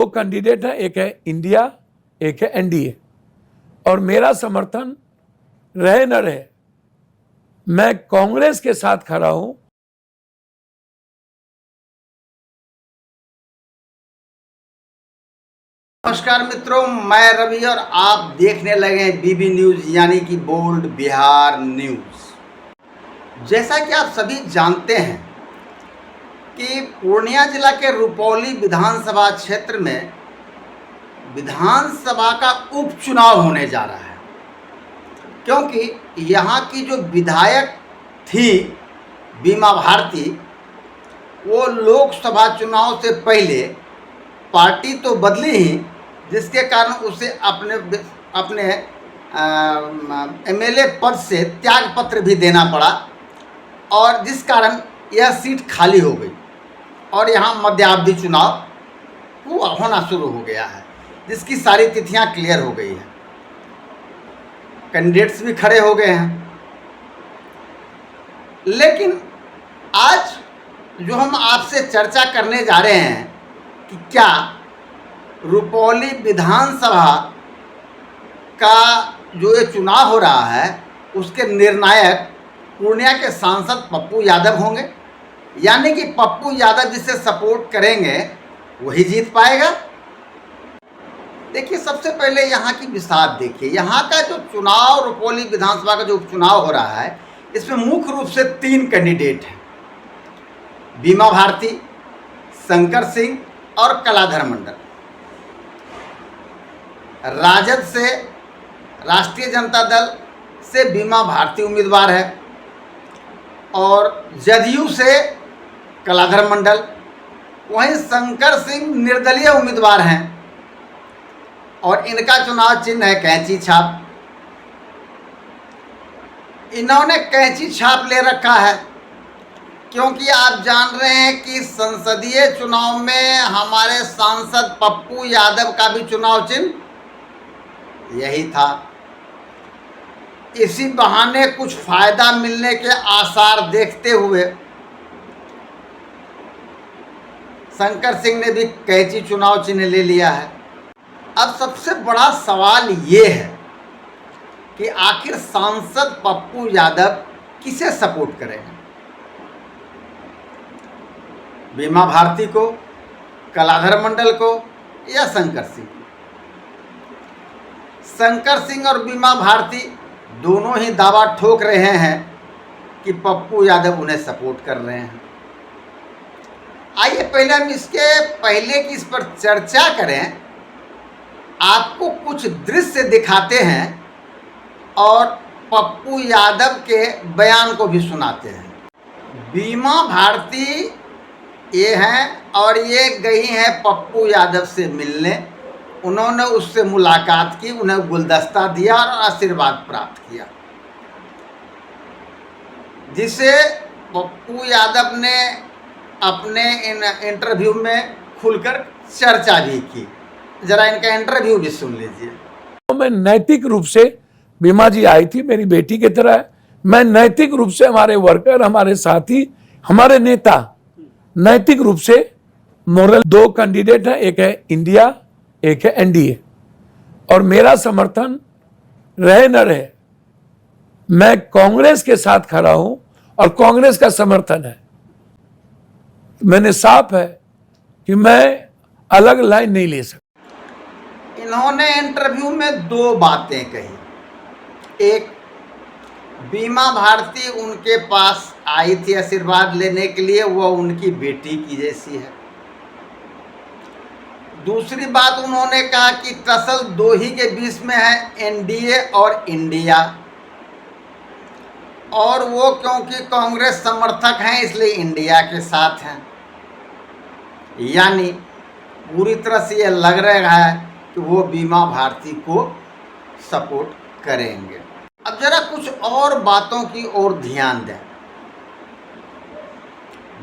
दो कैंडिडेट हैं, एक है इंडिया, एक है एनडीए। और मेरा समर्थन रहे न रहे, मैं कांग्रेस के साथ खड़ा हूं। नमस्कार मित्रों, मैं रवि और आप देखने लगे हैं बीबी न्यूज यानी कि बोल्ड बिहार न्यूज। जैसा कि आप सभी जानते हैं कि पूर्णिया जिला के रुपौली विधानसभा क्षेत्र में विधानसभा का उपचुनाव होने जा रहा है, क्योंकि यहाँ की जो विधायक थी बीमा भारती, वो लोकसभा चुनाव से पहले पार्टी तो बदली ही, जिसके कारण उसे अपने एमएलए पद से त्याग पत्र भी देना पड़ा और जिस कारण यह सीट खाली हो गई और यहाँ मध्यावधि चुनाव होना शुरू हो गया है, जिसकी सारी तिथियां क्लियर हो गई हैं। कैंडिडेट्स भी खड़े हो गए हैं। लेकिन आज जो हम आपसे चर्चा करने जा रहे हैं कि क्या रुपौली विधानसभा का जो ये चुनाव हो रहा है उसके निर्णायक पूर्णिया के सांसद पप्पू यादव होंगे, यानी कि पप्पू यादव जिसे सपोर्ट करेंगे वही जीत पाएगा। देखिए, सबसे पहले यहाँ की विसात देखिए। यहाँ का जो चुनाव, रुपौली विधानसभा का जो उपचुनाव हो रहा है, इसमें मुख्य रूप से 3 कैंडिडेट हैं, बीमा भारती, शंकर सिंह और कलाधर मंडल। राजद से, राष्ट्रीय जनता दल से बीमा भारती उम्मीदवार है और जदयू से कलाधर मंडल, वहीं शंकर सिंह निर्दलीय उम्मीदवार हैं और इनका चुनाव चिन्ह है कैंची छाप। इन्होंने कैंची छाप ले रखा है क्योंकि आप जान रहे हैं कि संसदीय चुनाव में हमारे सांसद पप्पू यादव का भी चुनाव चिन्ह यही था। इसी बहाने कुछ फायदा मिलने के आसार देखते हुए शंकर सिंह ने भी कैंची चुनाव चिन्ह ले लिया है। अब सबसे बड़ा सवाल ये है कि आखिर सांसद पप्पू यादव किसे सपोर्ट करेंगे, बीमा भारती को, कलाधर मंडल को या शंकर सिंह को? शंकर सिंह और बीमा भारती दोनों ही दावा ठोक रहे हैं कि पप्पू यादव उन्हें सपोर्ट कर रहे हैं। आइए पहले हम इसके पहले कि इस पर चर्चा करें, आपको कुछ दृश्य दिखाते हैं और पप्पू यादव के बयान को भी सुनाते हैं। बीमा भारती ये हैं और ये गई हैं पप्पू यादव से मिलने। उन्होंने उससे मुलाकात की, उन्हें गुलदस्ता दिया और आशीर्वाद प्राप्त किया, जिसे पप्पू यादव ने अपने इन इंटरव्यू में खुलकर चर्चा भी की। जरा इनका इंटरव्यू भी सुन लीजिए। तो मैं नैतिक रूप से, बीमा जी आई थी मेरी बेटी की तरह है, मैं नैतिक रूप से हमारे वर्कर, हमारे साथी, हमारे नेता नैतिक रूप से मोरल। 2 कैंडिडेट हैं, एक है इंडिया, एक है एनडीए। और मेरा समर्थन रहे न रहे, मैं कांग्रेस के साथ खड़ा हूं और कांग्रेस का समर्थन है। मैंने साफ है कि मैं अलग लाइन नहीं ले सकता। इन्होंने इंटरव्यू में 2 बातें कही। एक, बीमा भारती उनके पास आई थी आशीर्वाद लेने के लिए, वो उनकी बेटी की जैसी है। दूसरी बात उन्होंने कहा कि टसल 2 ही के बीच में है, एनडीए और इंडिया, और वो क्योंकि कांग्रेस समर्थक हैं इसलिए इंडिया के साथ हैं। यानी पूरी तरह से ये लग रहा है कि वो बीमा भारती को सपोर्ट करेंगे। अब जरा कुछ और बातों की ओर ध्यान दें।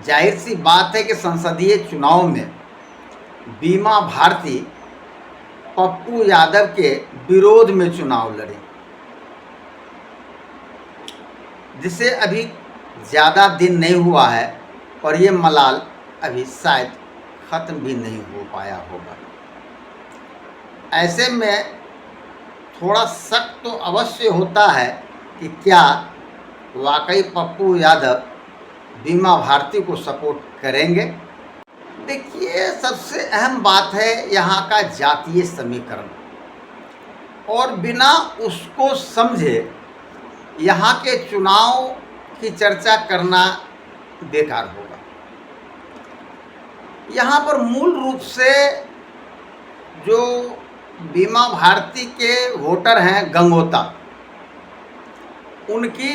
जाहिर सी बात है कि संसदीय चुनाव में बीमा भारती पप्पू यादव के विरोध में चुनाव लड़े, जिसे अभी ज़्यादा दिन नहीं हुआ है और ये मलाल अभी शायद ख़त्म भी नहीं हो पाया होगा। ऐसे में थोड़ा शक तो अवश्य होता है कि क्या वाकई पप्पू यादव बीमा भारती को सपोर्ट करेंगे। देखिए, सबसे अहम बात है यहाँ का जातीय समीकरण, और बिना उसको समझे यहाँ के चुनाव की चर्चा करना बेकार होगा। यहाँ पर मूल रूप से जो बीमा भारती के वोटर हैं गंगोता, उनकी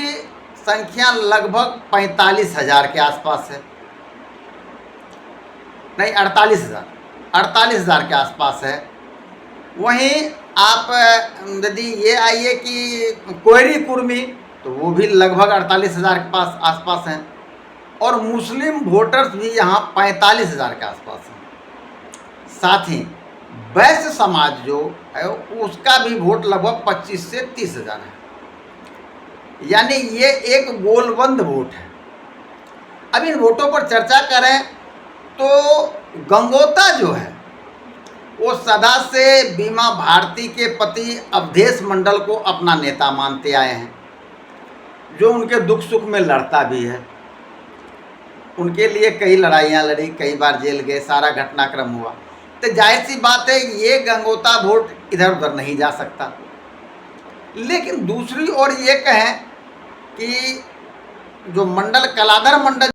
संख्या लगभग 45,000 के आसपास है, नहीं 48,000 के आसपास है। वहीं आप यदि ये आइए कि कोयरी कुर्मी, तो वो भी लगभग 48,000 के आसपास हैं, और मुस्लिम वोटर्स भी यहाँ 45,000 के आसपास हैं। साथ ही वैश्य समाज जो है उसका भी वोट लगभग 25 से 30,000 है, यानी ये एक गोलबंद वोट है। अब इन वोटों पर चर्चा करें तो गंगोता जो है वो सदा से बीमा भारती के पति अवधेश मंडल को अपना नेता मानते आए हैं, जो उनके दुख सुख में लड़ता भी है। उनके लिए कई लड़ाइयाँ लड़ी, कई बार जेल गए, सारा घटनाक्रम हुआ। तो जाहिर सी बात है ये गंगोता वोट इधर उधर नहीं जा सकता। लेकिन दूसरी ओर ये कहें कि जो मंडल कलाधर मंडल